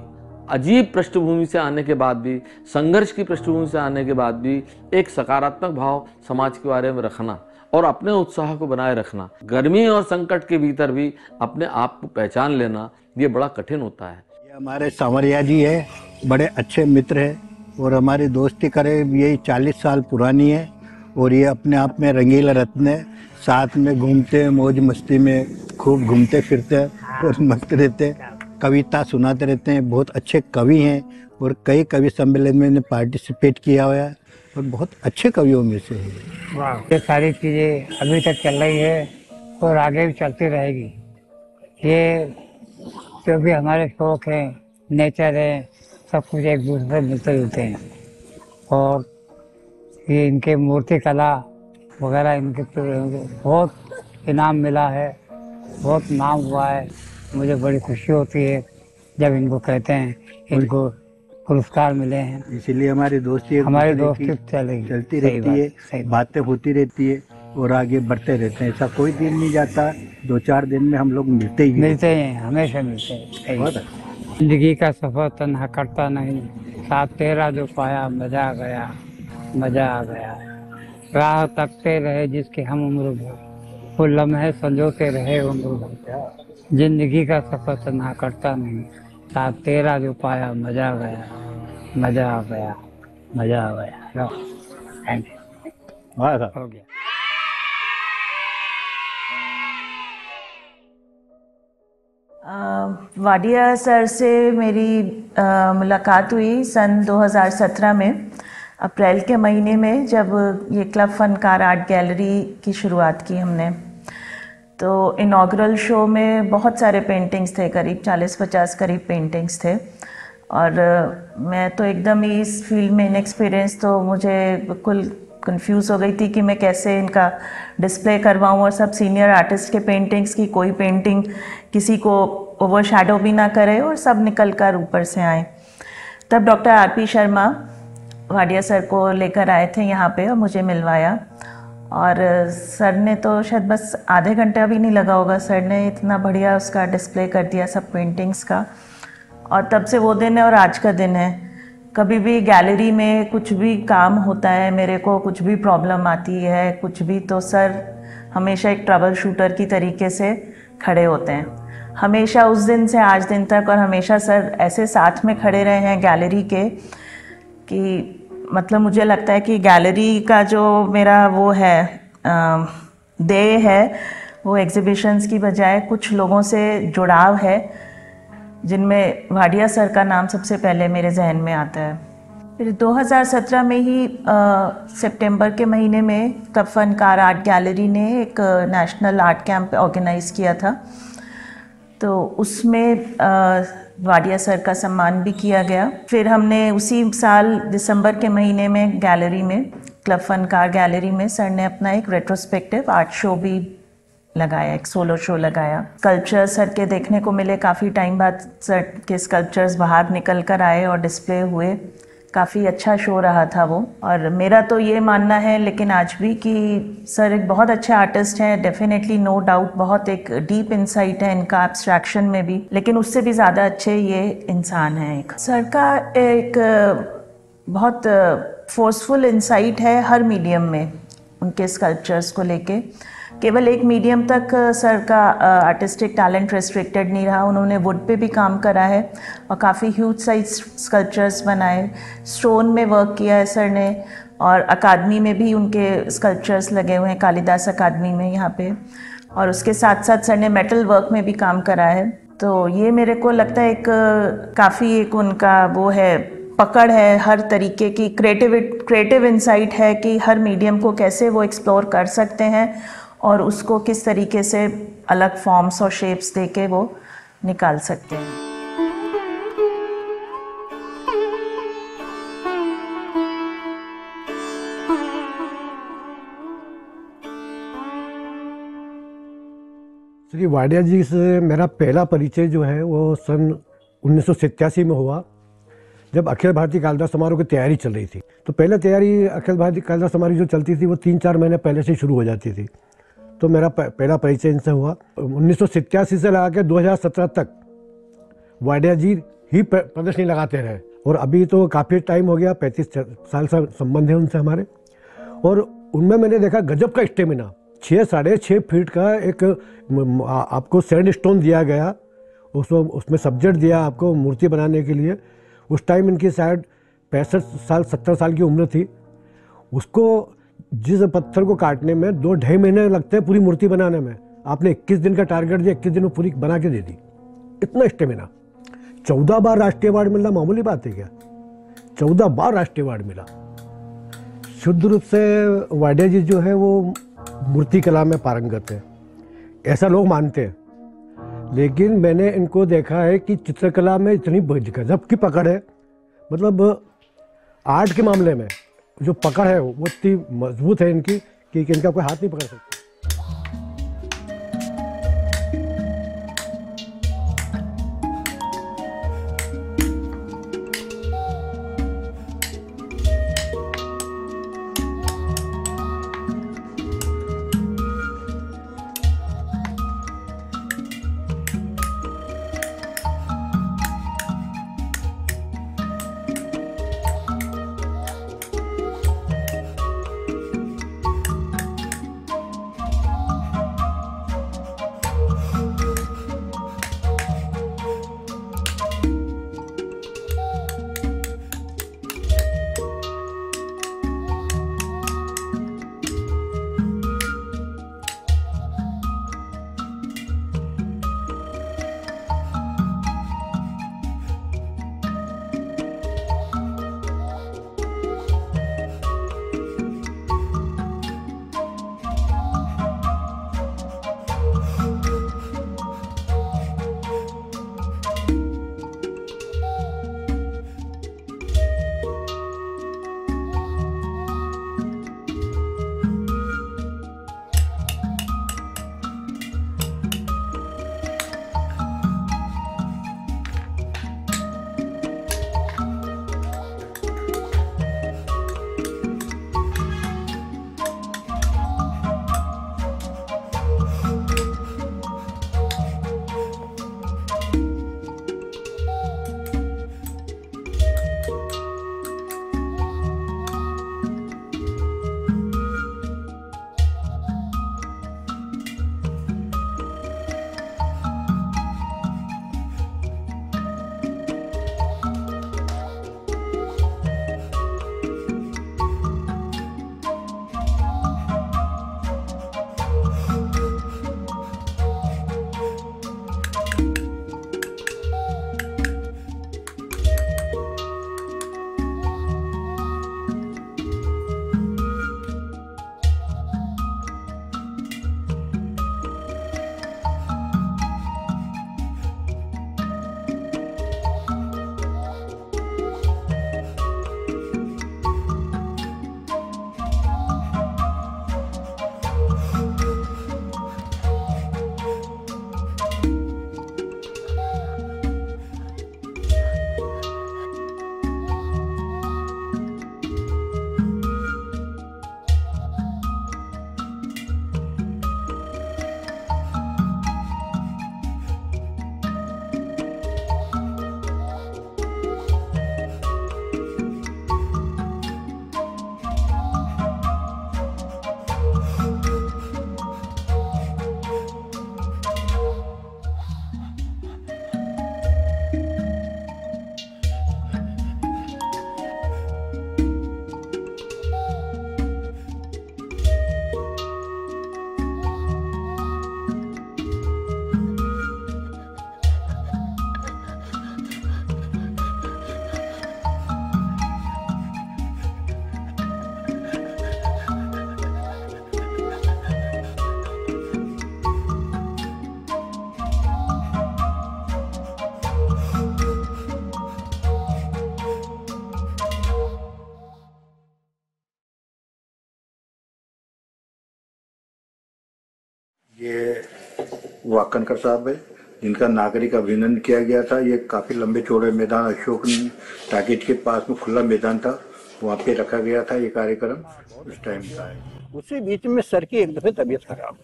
अजीब पृष्ठभूमि से आने के बाद भी, संघर्ष की पृष्ठभूमि से आने के बाद भी एक सकारात्मक भाव समाज के बारे में रखना और अपने उत्साह को बनाए रखना, गर्मी और संकट के भीतर भी अपने आप को पहचान लेना, ये बड़ा कठिन होता है। ये हमारे सांवरिया जी है, बड़े अच्छे मित्र हैं और हमारी दोस्ती करीब यही 40 साल पुरानी है और ये अपने आप में रंगीला रत्न है। साथ में घूमते हैं, मौज मस्ती में खूब घूमते फिरते हैं और मस्त रहते हैं, कविता सुनाते रहते हैं। बहुत अच्छे कवि हैं और कई कवि सम्मेलन में पार्टिसिपेट किया हुआ है और बहुत अच्छे कवियों में से है। ये सारी चीज़ें अभी तक चल रही है और आगे भी चलती रहेगी। ये जो भी हमारे शौक हैं, नेचर है, सब कुछ एक दूसरे से मिलते जुलते हैं। और ये इनके मूर्ति कला वगैरह, इनके बहुत इनाम मिला है, बहुत नाम हुआ है। मुझे बड़ी खुशी होती है जब इनको कहते हैं इनको पुरस्कार मिले हैं। इसीलिए हमारी दोस्ती चलती रहती है, बातें होती रहती है और आगे बढ़ते रहते हैं। ऐसा कोई दिन नहीं जाता, 2-4 दिन में हम लोग मिलते हैं, हमेशा मिलते हैं। जिंदगी का सफर तन्हा करता नहीं, साथ तेरा जो पाया मजा आ गया, मजा आ गया। राह तकते रहे जिसके हम उम्र भर, वो लम्हे संजोते रहे उम्र भर। जिंदगी का सफर तन्हा करता नहीं, साथ तेरा जो पाया मजा आ गया, मजा आ गया, मजा आ गया। Thank you. हो गया। वाडिया सर से मेरी मुलाकात हुई सन 2017 में, अप्रैल के महीने में, जब ये क्लब फनकार आर्ट गैलरी की शुरुआत की हमने। तो इनॉग्रल शो में बहुत सारे पेंटिंग्स थे, करीब 40-50 करीब पेंटिंग्स थे। और मैं तो एकदम ही इस फील्ड में इनएक्सपीरियंस, तो मुझे बिल्कुल कंफ्यूज हो गई थी कि मैं कैसे इनका डिस्प्ले करवाऊँ। और सब सीनियर आर्टिस्ट के पेंटिंग्स की कोई पेंटिंग किसी को ओवर शैडो भी ना करे और सब निकल कर ऊपर से आए। तब doctor RP. Sharma Wadia sir को लेकर आए थे यहाँ पे और मुझे मिलवाया। और सर ने तो शायद बस आधे घंटा भी नहीं लगा होगा, सर ने इतना बढ़िया उसका डिस्प्ले कर दिया सब पेंटिंग्स का। और तब से वो दिन है और आज का दिन है। कभी भी गैलरी में कुछ भी काम होता है, मेरे को कुछ भी प्रॉब्लम आती है, कुछ भी, तो सर हमेशा एक ट्रबल शूटर की तरीके से खड़े होते हैं, हमेशा उस दिन से आज दिन तक। और हमेशा सर ऐसे साथ में खड़े रहे हैं गैलरी के कि मतलब मुझे लगता है कि गैलरी का जो मेरा वो है देय है, वो एग्जिबिशंस की बजाय कुछ लोगों से जुड़ाव है, जिनमें वाडिया सर का नाम सबसे पहले मेरे जहन में आता है। फिर 2017 में ही सितंबर के महीने में क्लब फनकार आर्ट गैलरी ने एक नेशनल आर्ट कैंप ऑर्गेनाइज़ किया था। तो उसमें वाडिया सर का सम्मान भी किया गया। फिर हमने उसी साल दिसंबर के महीने में गैलरी में, क्लब फनकार गैलरी में, सर ने अपना एक रेट्रोस्पेक्टिव आर्ट शो भी लगाया, एक सोलो शो लगाया। स्कल्पचर सर के देखने को मिले, काफ़ी टाइम बाद सर के स्कल्पचर्स बाहर निकल कर आए और डिस्प्ले हुए। काफ़ी अच्छा शो रहा था वो। और मेरा तो ये मानना है, लेकिन आज भी, कि सर एक बहुत अच्छे आर्टिस्ट हैं, डेफिनेटली, नो डाउट। बहुत एक डीप इंसाइट है इनका एब्स्ट्रैक्शन में भी, लेकिन उससे भी ज़्यादा अच्छे ये इंसान हैं। एक सर का एक बहुत फोर्सफुल इंसाइट है हर मीडियम में, उनके स्कल्पचर्स को लेके। केवल एक मीडियम तक सर का आर्टिस्टिक टैलेंट रिस्ट्रिक्टेड नहीं रहा, उन्होंने वुड पे भी काम करा है और काफ़ी ह्यूज साइज स्कल्पचर्स बनाए। स्टोन में वर्क किया है सर ने, और अकादमी में भी उनके स्कल्पचर्स लगे हुए हैं, कालिदास अकादमी में यहाँ पे। और उसके साथ साथ सर ने मेटल वर्क में भी काम करा है। तो ये मेरे को लगता है एक काफ़ी एक उनका वो है, पकड़ है हर तरीके की, क्रिएटिव इंसाइट है कि हर मीडियम को कैसे वो एक्सप्लोर कर सकते हैं और उसको किस तरीके से अलग फॉर्म्स और शेप्स देके वो निकाल सकते हैं। श्री वाडिया जी से मेरा पहला परिचय जो है वो सन 1987 में हुआ, जब अखिल भारतीय कालिदास समारोह की तैयारी चल रही थी। तो पहले तैयारी अखिल भारतीय कालिदास समारोह जो चलती थी वो 3-4 महीने पहले से शुरू हो जाती थी। तो मेरा पहला परिचय इनसे हुआ। 1987 से लगा के 2017 तक वाडिया जी ही प्रदर्शनी लगाते रहे, और अभी तो काफ़ी टाइम हो गया, 35 साल से संबंध है उनसे हमारे। और उनमें मैंने देखा गजब का स्टेमिना। 6-6.5 फीट का एक आपको सैंड स्टोन दिया गया, उसमें सब्जेक्ट दिया आपको मूर्ति बनाने के लिए। उस टाइम इनकी शायद 65 साल 70 साल की उम्र थी। उसको जिस पत्थर को काटने में 2-2.5 महीने लगते हैं पूरी मूर्ति बनाने में, आपने 21 दिन का टारगेट दिया, 21 दिन में पूरी बना के दे दी। इतना स्टेमिना। 14 बार राष्ट्रीय अवार्ड मिलना मामूली बात है क्या? 14 बार राष्ट्रीय अवार्ड मिला। शुद्ध रूप से वाडिया जी जो है वो मूर्ति कला में पारंगत है, ऐसा लोग मानते हैं। लेकिन मैंने इनको देखा है कि चित्रकला में इतनी गजब की पकड़ है, मतलब आर्ट के मामले में जो पकड़ है वो इतनी मजबूत है इनकी कि इनका कोई हाथ नहीं पकड़ सकता। ये वाकनकर साहब है जिनका नागरिक अभिनंदन किया गया था। ये काफी लंबे चौड़े मैदान अशोक टाकेज के पास में खुला मैदान था, वहाँ पे रखा गया था ये कार्यक्रम उस टाइम का है। उसी बीच में सर की एक दफे तबीयत खराब,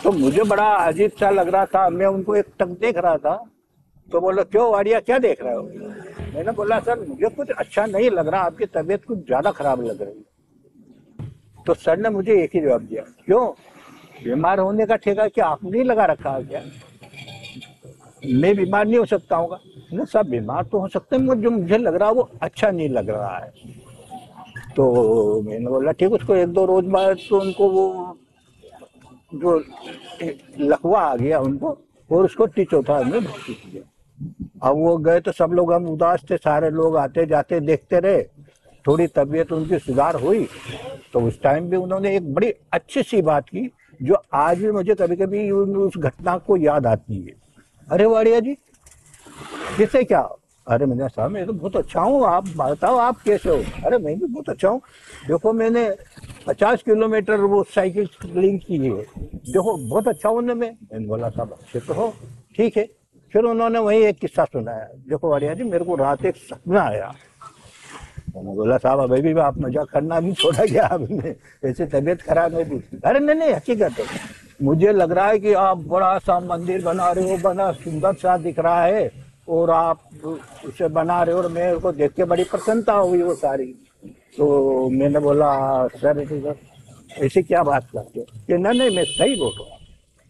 तो मुझे बड़ा अजीब सा लग रहा था। मैं उनको एक टक देख रहा था तो बोला क्यों वाडिया क्या देख रहे हो? मैंने बोला सर मुझे कुछ अच्छा नहीं लग रहा, आपकी तबीयत कुछ ज्यादा खराब लग रही। तो सर ने मुझे एक ही जवाब दिया, क्यों बीमार होने का ठेका क्या आपने नहीं लगा रखा है क्या? मैं बीमार नहीं हो सकता हूँ? सब बीमार तो हो सकते हैं, जो मुझे लग रहा है वो अच्छा नहीं लग रहा है। तो मैंने बोला ठीक, उसको 1-2 रोज बाद तो उनको वो जो लकवा आ गया उनको, और उसको टिचोथा में भर्ती किया। अब वो गए तो सब लोग हम उदास थे, सारे लोग आते जाते देखते रहे। थोड़ी तबीयत उनकी सुधार हुई तो उस टाइम भी उन्होंने एक बड़ी अच्छी सी बात की जो आज भी मुझे कभी कभी उस घटना को याद आती है। अरे वाड़िया जी, किससे क्या? अरे मैंने साहब मैं तो बहुत अच्छा हूँ, आप बताओ आप कैसे हो? अरे मैं भी बहुत अच्छा हूँ, देखो मैंने 50 किलोमीटर वो साइकिलिंग की है, देखो बहुत अच्छा हूँ मैं। मैंने बोला साहब अच्छे तो हो, ठीक है। फिर उन्होंने वही एक किस्सा सुनाया, देखो वाड़िया जी मेरे को रात एक सपना आया। मैंने बोला साहब अभी भी आप मजाक करना भी छोड़ा क्या आपने, ऐसे तबीयत खराब है भी? अरे नहीं हकीकत है, मुझे लग रहा है कि आप बड़ा सा मंदिर बना रहे हो, बड़ा सुंदर सा दिख रहा है और आप उसे बना रहे हो, और मेरे को देख के बड़ी प्रसन्नता हुई वो सारी। तो मैंने बोला सर ऐसी क्या बात करते हो? कि नहीं मैं सही बोल रहा हूँ।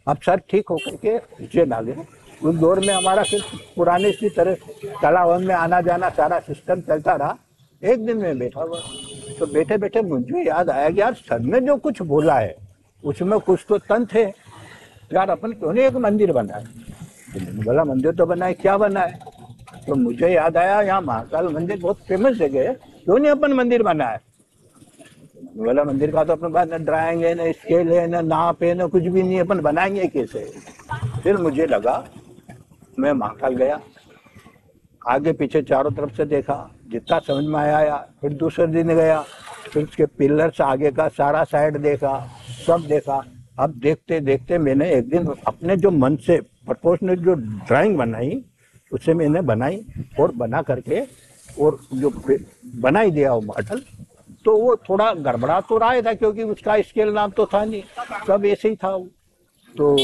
अब सर ठीक होकर के उज्जैन आ गए। उस दौर में हमारा सिर्फ पुराने सी तरह कलावन में आना जाना सारा सिस्टम चलता रहा। एक दिन में बैठा हुआ तो बैठे बैठे मुझे याद आया कि यार सर ने जो कुछ बोला है उसमें कुछ तो तंत्र है यार, अपन क्यों नहीं एक मंदिर बनाए? तो मैंने बोला मंदिर तो बनाए, क्या बनाए? तो मुझे याद आया यहाँ महाकाल मंदिर बहुत फेमस जगह है, क्यों नहीं अपन मंदिर बनाए? बोला मंदिर का तो अपने पास न ड्राइंग है, न स्केल है, न नाप है, न कुछ भी नहीं है, अपन बनाएंगे कैसे? फिर मुझे लगा, मैं महाकाल गया, आगे पीछे चारों तरफ से देखा, जितना समझ में आया। फिर दूसरे दिन गया, फिर उसके पिलर्स आगे का सारा साइड देखा, सब देखा। अब देखते देखते मैंने एक दिन अपने जो मन से प्रोपोर्शनल जो ड्राइंग बनाई उसे मैंने बनाई और बना करके और जो बनाई दिया वो मॉडल। तो वो थोड़ा गड़बड़ा तो रहा था क्योंकि उसका स्केल नाम तो था नहीं, सब ऐसे ही था वो। तो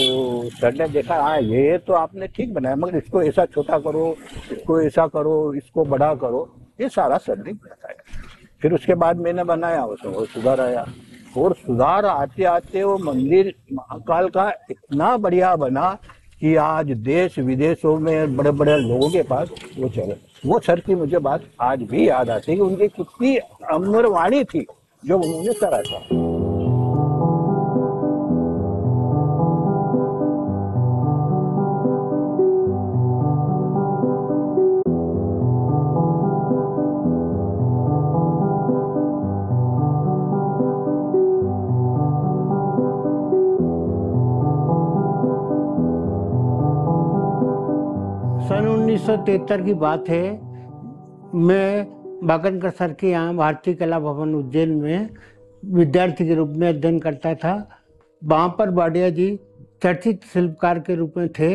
सर ने देखा हाँ ये तो आपने ठीक बनाया, मगर इसको ऐसा छोटा करो, इसको ऐसा करो, इसको बड़ा करो, ये सारा सर ने बताया। फिर उसके बाद मैंने बनाया, उसमें वो सुधार आया, और सुधार आते आते वो मंदिर महाकाल का इतना बढ़िया बना कि आज देश विदेशों में बड़े बड़े लोगों के पास वो चले। वो सर की मुझे बात आज भी याद आती है कि उनकी कितनी अमर वाणी थी जो उन्होंने करा था। सन 1973 की बात है। मैं बागनकर सर के यहाँ भारतीय कला भवन उज्जैन में विद्यार्थी के रूप में अध्ययन करता था। वहाँ पर वाडिया जी चर्चित शिल्पकार के रूप में थे।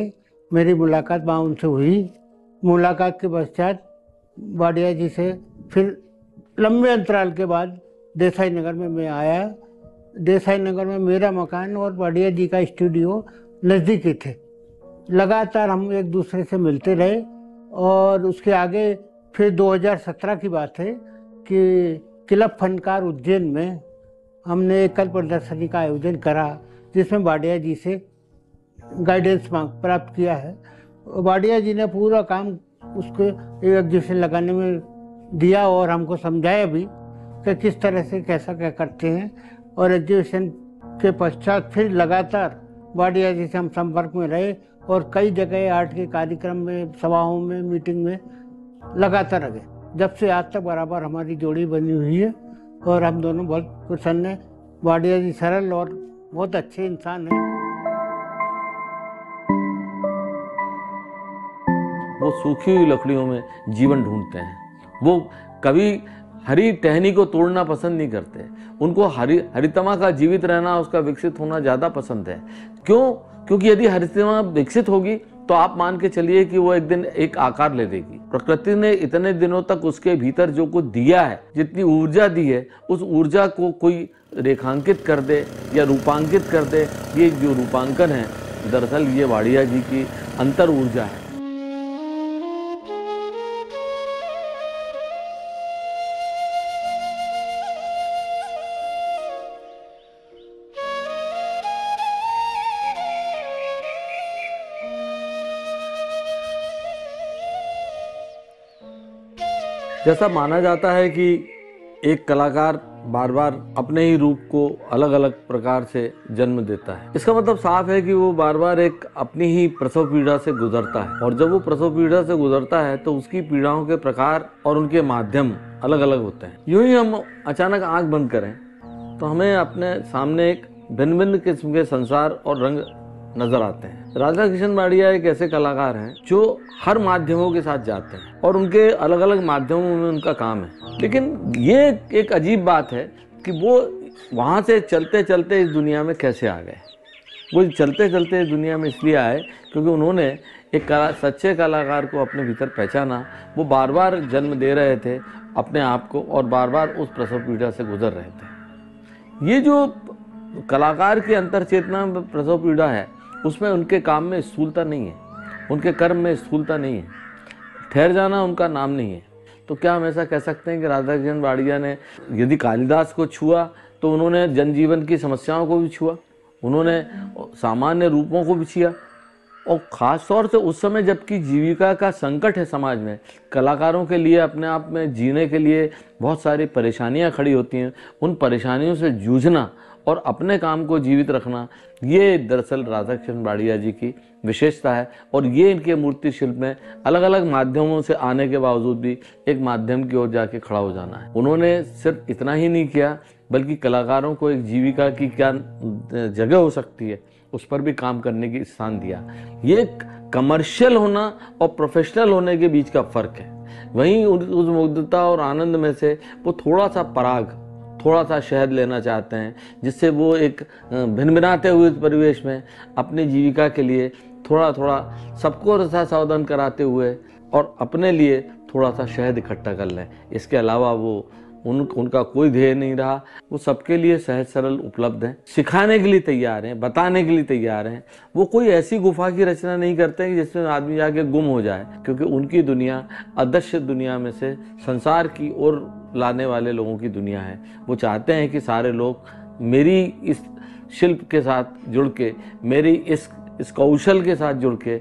मेरी मुलाकात वहाँ उनसे हुई। मुलाकात के पश्चात वाडिया जी से फिर लंबे अंतराल के बाद देसाई नगर में मैं आया। देसाई नगर में मेरा मकान और वाडिया जी का स्टूडियो नज़दीक ही थे। लगातार हम एक दूसरे से मिलते रहे और उसके आगे फिर 2017 की बात है कि क्लब फनकार उज्जैन में हमने एक कल प्रदर्शनी का आयोजन करा जिसमें वाडिया जी से गाइडेंस प्राप्त किया है। वाडिया जी ने पूरा काम उसको एग्जीबिशन लगाने में दिया और हमको समझाया भी कि किस तरह से कैसा क्या करते हैं। और एग्जीबिशन के पश्चात फिर लगातार वाडिया जी से हम संपर्क में रहे और कई जगह आर्ट के कार्यक्रम में, सभाओं में, मीटिंग में लगातार रहे। जब से आज तक बराबर हमारी जोड़ी बनी हुई है और हम दोनों बहुत प्रसन्न हैं। वाडिया जी सरल और बहुत अच्छे इंसान हैं। वो सूखी हुई लकड़ियों में जीवन ढूंढते हैं। वो कभी हरी टहनी को तोड़ना पसंद नहीं करते। उनको हरितमा का जीवित रहना, उसका विकसित होना ज़्यादा पसंद है। क्यों? क्योंकि यदि हरितमा विकसित होगी तो आप मान के चलिए कि वो एक दिन एक आकार ले लेगी। प्रकृति ने इतने दिनों तक उसके भीतर जो कुछ दिया है, जितनी ऊर्जा दी है, उस ऊर्जा को कोई रेखांकित कर दे या रूपांकित कर दे। ये जो रूपांकन है दरअसल ये वाडिया जी की अंतर ऊर्जा है। जैसा माना जाता है कि एक कलाकार बार बार अपने ही रूप को अलग अलग प्रकार से जन्म देता है। इसका मतलब साफ है कि वो बार बार एक अपनी ही प्रसव पीड़ा से गुजरता है, और जब वो प्रसव पीड़ा से गुजरता है तो उसकी पीड़ाओं के प्रकार और उनके माध्यम अलग अलग होते हैं। यूं ही हम अचानक आंख बंद करें तो हमें अपने सामने एक भिन्न भिन्न किस्म के संसार और रंग नजर आते हैं। राधा किशन वाडिया एक ऐसे कलाकार हैं जो हर माध्यमों के साथ जाते हैं और उनके अलग अलग माध्यमों में उनका काम है। लेकिन ये एक अजीब बात है कि वो वहाँ से चलते चलते इस दुनिया में कैसे आ गए। वो चलते चलते इस दुनिया में इसलिए आए क्योंकि उन्होंने एक सच्चे कलाकार को अपने भीतर पहचाना। वो बार बार जन्म दे रहे थे अपने आप को और बार बार उस प्रसव पीड़ा से गुजर रहे थे। ये जो कलाकार की अंतर चेतना में प्रसव पीड़ा है, उसमें उनके काम में स्थूलता नहीं है, उनके कर्म में स्थूलता नहीं है, ठहर जाना उनका नाम नहीं है। तो क्या हम ऐसा कह सकते हैं कि राधा किशन वाडिया ने यदि कालिदास को छुआ तो उन्होंने जनजीवन की समस्याओं को भी छुआ, उन्होंने सामान्य रूपों को भी छुआ, और ख़ास तौर से उस समय जबकि जीविका का संकट है समाज में, कलाकारों के लिए अपने आप में जीने के लिए बहुत सारी परेशानियां खड़ी होती हैं, उन परेशानियों से जूझना और अपने काम को जीवित रखना, ये दरअसल राधा किशन वाडिया जी की विशेषता है। और ये इनके मूर्ति शिल्प में अलग अलग माध्यमों से आने के बावजूद भी एक माध्यम की ओर जाके खड़ा हो जाना है। उन्होंने सिर्फ इतना ही नहीं किया बल्कि कलाकारों को एक जीविका की क्या जगह हो सकती है उस पर भी काम करने की स्थान दिया। ये कमर्शियल होना और प्रोफेशनल होने के बीच का फर्क है। वहीं उस मुग्धता और आनंद में से वो थोड़ा सा पराग, थोड़ा सा शहद लेना चाहते हैं, जिससे वो एक भिनभिनाते हुए परिवेश में अपनी जीविका के लिए थोड़ा थोड़ा सबको रसा सावधान कराते हुए और अपने लिए थोड़ा सा शहद इकट्ठा कर लें। इसके अलावा वो उनका कोई ध्येय नहीं रहा। वो सबके लिए सहज सरल उपलब्ध हैं, सिखाने के लिए तैयार हैं, बताने के लिए तैयार हैं। वो कोई ऐसी गुफा की रचना नहीं करते हैं जिसमें आदमी जाके गुम हो जाए, क्योंकि उनकी दुनिया अदृश्य दुनिया में से संसार की ओर लाने वाले लोगों की दुनिया है। वो चाहते हैं कि सारे लोग मेरी इस शिल्प के साथ जुड़ के, मेरी इस कौशल के साथ जुड़ के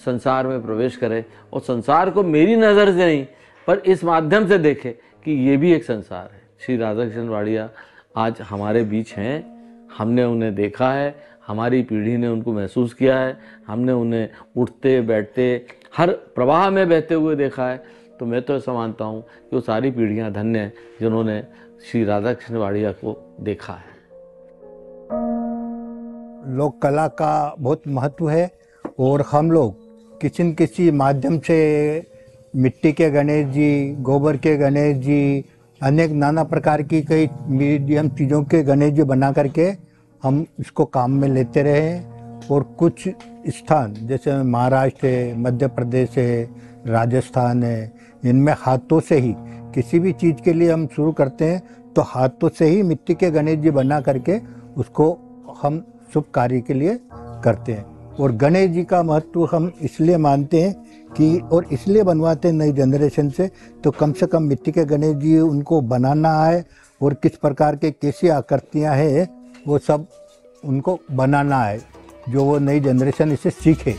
संसार में प्रवेश करें और संसार को मेरी नज़र से नहीं पर इस माध्यम से देखें कि ये भी एक संसार है। श्री राधा किशन वाडिया आज हमारे बीच हैं, हमने उन्हें देखा है, हमारी पीढ़ी ने उनको महसूस किया है, हमने उन्हें उठते बैठते हर प्रवाह में बहते हुए देखा है। तो मैं तो ऐसा मानता हूँ कि वो सारी पीढ़ियाँ धन्य हैं जिन्होंने श्री राधा किशन वाडिया को देखा है। लोक कला का बहुत महत्व है और हम लोग किसी न किसी माध्यम से मिट्टी के गणेश जी, गोबर के गणेश जी, अनेक नाना प्रकार की कई मीडियम चीज़ों के गणेश जी बना करके हम इसको काम में लेते रहे हैं। और कुछ स्थान जैसे महाराष्ट्र है, मध्य प्रदेश है, राजस्थान है, इनमें हाथों से ही किसी भी चीज़ के लिए हम शुरू करते हैं तो हाथों से ही मिट्टी के गणेश जी बना करके उसको हम शुभ कार्य के लिए करते हैं। और गणेश जी का महत्व हम इसलिए मानते हैं कि और इसलिए बनवाते हैं नई जनरेशन से, तो कम से कम मिट्टी के गणेश जी उनको बनाना आए और किस प्रकार के कैसी आकृतियाँ हैं वो सब उनको बनाना है, जो वो नई जनरेशन इसे सीखे।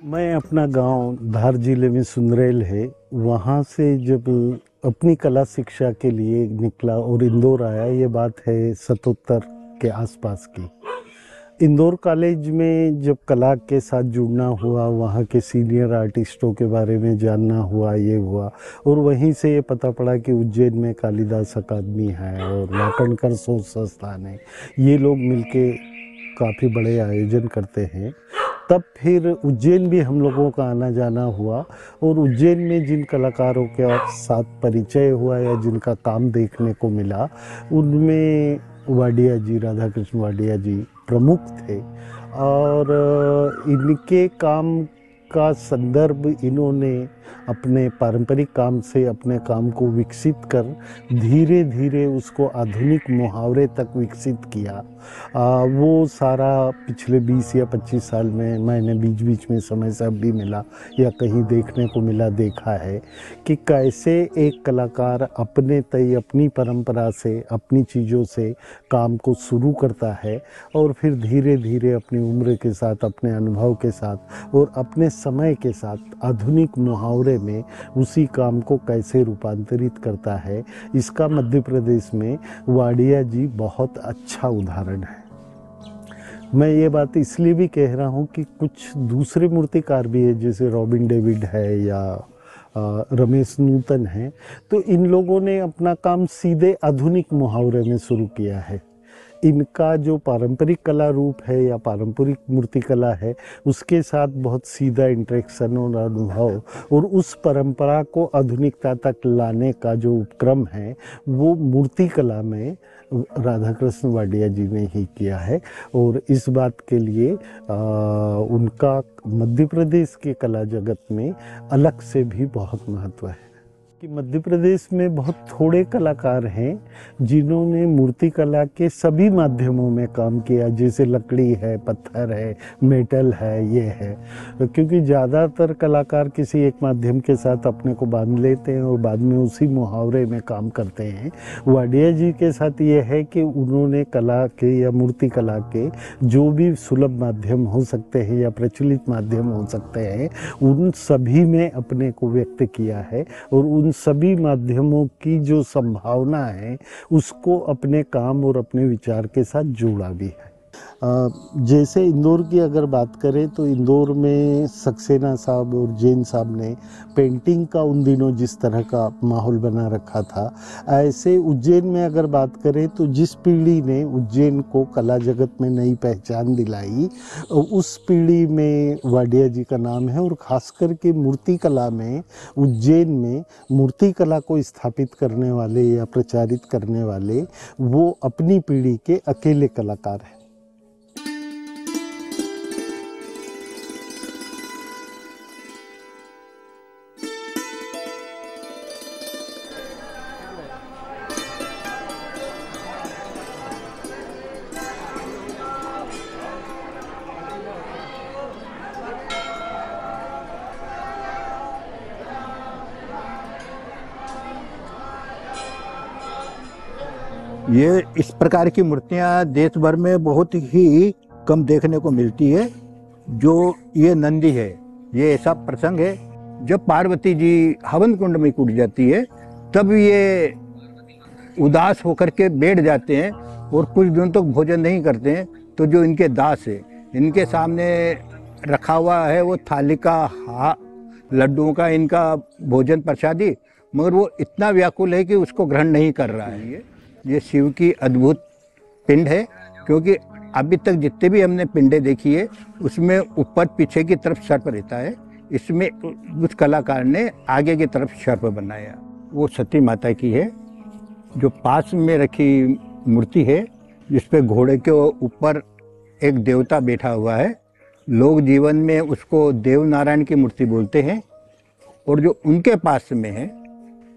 मैं अपना गांव धार जिले में सुंदरेल है, वहाँ से जब अपनी कला शिक्षा के लिए निकला और इंदौर आया, ये बात है 77 के आसपास की। इंदौर कॉलेज में जब कला के साथ जुड़ना हुआ, वहाँ के सीनियर आर्टिस्टों के बारे में जानना हुआ, ये हुआ, और वहीं से ये पता पड़ा कि उज्जैन में कालिदास अकादमी है और वाकणकर शोध संस्थान है, ये लोग मिलके काफ़ी बड़े आयोजन करते हैं। तब फिर उज्जैन भी हम लोगों का आना जाना हुआ, और उज्जैन में जिन कलाकारों के साथ परिचय हुआ या जिनका काम देखने को मिला, उनमें वाडिया जी, राधा कृष्ण वाडिया जी प्रमुख थे। और इनके काम का संदर्भ इन्होंने अपने पारंपरिक काम से अपने काम को विकसित कर धीरे धीरे उसको आधुनिक मुहावरे तक विकसित किया। वो सारा पिछले 20 या 25 साल में मैंने बीच बीच में समय से भी मिला या कहीं देखने को मिला, देखा है कि कैसे एक कलाकार अपने तय अपनी परंपरा से, अपनी चीज़ों से काम को शुरू करता है और फिर धीरे धीरे अपनी उम्र के साथ, अपने अनुभव के साथ और अपने समय के साथ आधुनिक मुहावरे में उसी काम को कैसे रूपांतरित करता है। इसका मध्य प्रदेश में वाडिया जी बहुत अच्छा उदाहरण है। मैं ये बात इसलिए भी कह रहा हूँ कि कुछ दूसरे मूर्तिकार भी है, जैसे रॉबिन डेविड है या रमेश नूतन है, तो इन लोगों ने अपना काम सीधे आधुनिक मुहावरे में शुरू किया है। इनका जो पारंपरिक कला रूप है या पारंपरिक मूर्ति कला है, उसके साथ बहुत सीधा इंटरेक्शन और अनुभव और उस परंपरा को आधुनिकता तक लाने का जो उपक्रम है, वो मूर्ति कला में राधा कृष्ण वाडिया जी ने ही किया है। और इस बात के लिए उनका मध्य प्रदेश के कला जगत में अलग से भी बहुत महत्व है कि मध्य प्रदेश में बहुत थोड़े कलाकार हैं जिन्होंने मूर्ति कला के सभी माध्यमों में काम किया, जैसे लकड़ी है, पत्थर है, मेटल है, ये है। क्योंकि ज़्यादातर कलाकार किसी एक माध्यम के साथ अपने को बांध लेते हैं और बाद में उसी मुहावरे में काम करते हैं। वाडिया जी के साथ ये है कि उन्होंने कला के या मूर्ति कला के जो भी सुलभ माध्यम हो सकते हैं या प्रचलित माध्यम हो सकते हैं, उन सभी में अपने को व्यक्त किया है और उन सभी माध्यमों की जो संभावना है उसको अपने काम और अपने विचार के साथ जोड़ा भी है। जैसे इंदौर की अगर बात करें तो इंदौर में सक्सेना साहब और जैन साहब ने पेंटिंग का उन दिनों जिस तरह का माहौल बना रखा था, ऐसे उज्जैन में अगर बात करें तो जिस पीढ़ी ने उज्जैन को कला जगत में नई पहचान दिलाई, उस पीढ़ी में वाडिया जी का नाम है। और ख़ास करके मूर्ति कला में, उज्जैन में मूर्ति कला को स्थापित करने वाले या प्रचारित करने वाले वो अपनी पीढ़ी के अकेले कलाकार हैं। ये इस प्रकार की मूर्तियां देश भर में बहुत ही कम देखने को मिलती है। जो ये नंदी है, ये ऐसा प्रसंग है जब पार्वती जी हवन कुंड में कूद जाती है, तब ये उदास होकर के बैठ जाते हैं और कुछ दिनों तक भोजन नहीं करते हैं। तो जो इनके दास है, इनके सामने रखा हुआ है वो थाली का लड्डुओं का इनका भोजन प्रसादी, मगर वो इतना व्याकुल है कि उसको ग्रहण नहीं कर रहा है। ये शिव की अद्भुत पिंड है, क्योंकि अभी तक जितने भी हमने पिंडें देखी है उसमें ऊपर पीछे की तरफ सर्प रहता है। इसमें उस कलाकार ने आगे की तरफ सर्प बनाया। वो सती माता की है, जो पास में रखी मूर्ति है, जिस पे घोड़े के ऊपर एक देवता बैठा हुआ है। लोग जीवन में उसको देव नारायण की मूर्ति बोलते हैं। और जो उनके पास में है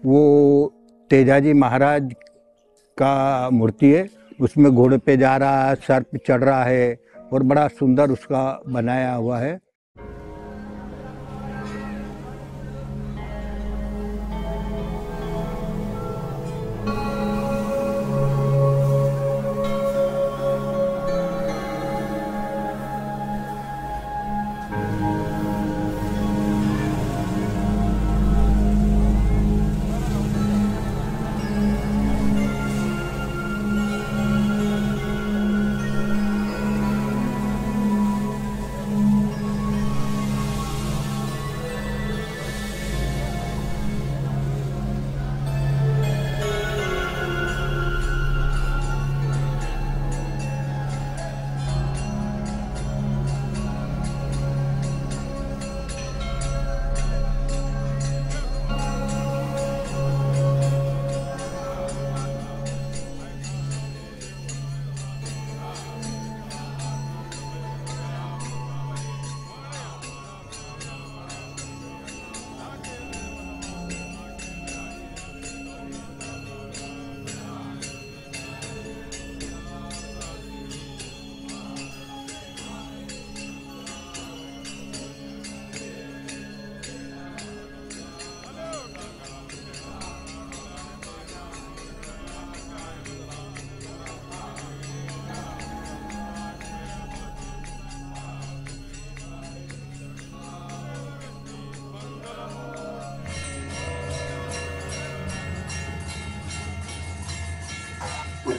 वो तेजाजी महाराज का मूर्ति है, उसमें घोड़े पे जा रहा है, सर्प चढ़ रहा है और बड़ा सुंदर उसका बनाया हुआ है।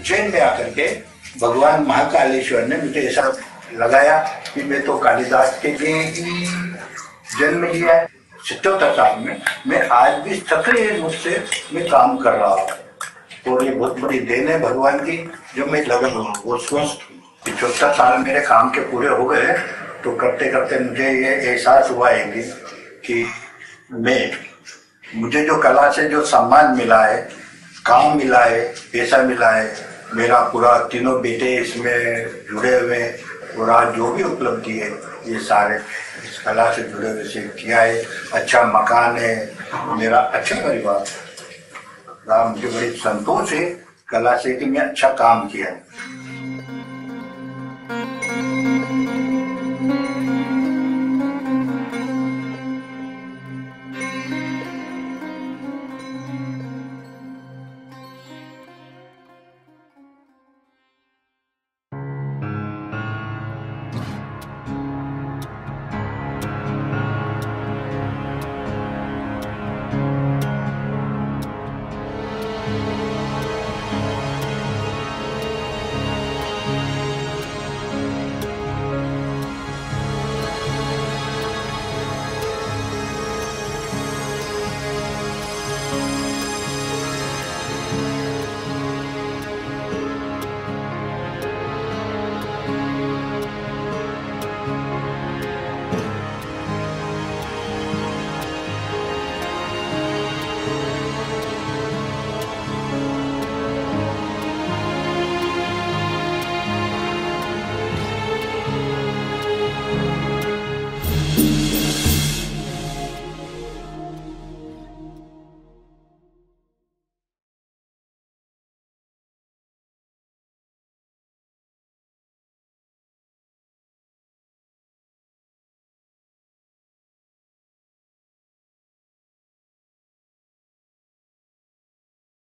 उज्जैन में आकर के भगवान महाकालेश्वर ने मुझे ऐसा लगाया कि मैं तो कालिदास के लिए ही जन्म लिया है। 77 साल में मैं आज भी सक्रिय रूप से मैं काम कर रहा हूँ और ये बहुत बड़ी देन है भगवान की जो मैं लगा हूँ। उस वक्त 75 साल मेरे काम के पूरे हो गए तो करते करते मुझे ये एहसास हुआ है कि मुझे जो कला से जो सम्मान मिला है, काम मिला है, पैसा मिला है, मेरा पूरा तीनों बेटे इसमें जुड़े हुए और आज जो भी उपलब्धि है ये सारे इस कला से जुड़े हुए से किया है। अच्छा मकान है, मेरा अच्छा परिवार, मुझे बड़ी संतोष है कला से कि मैं अच्छा काम किया है।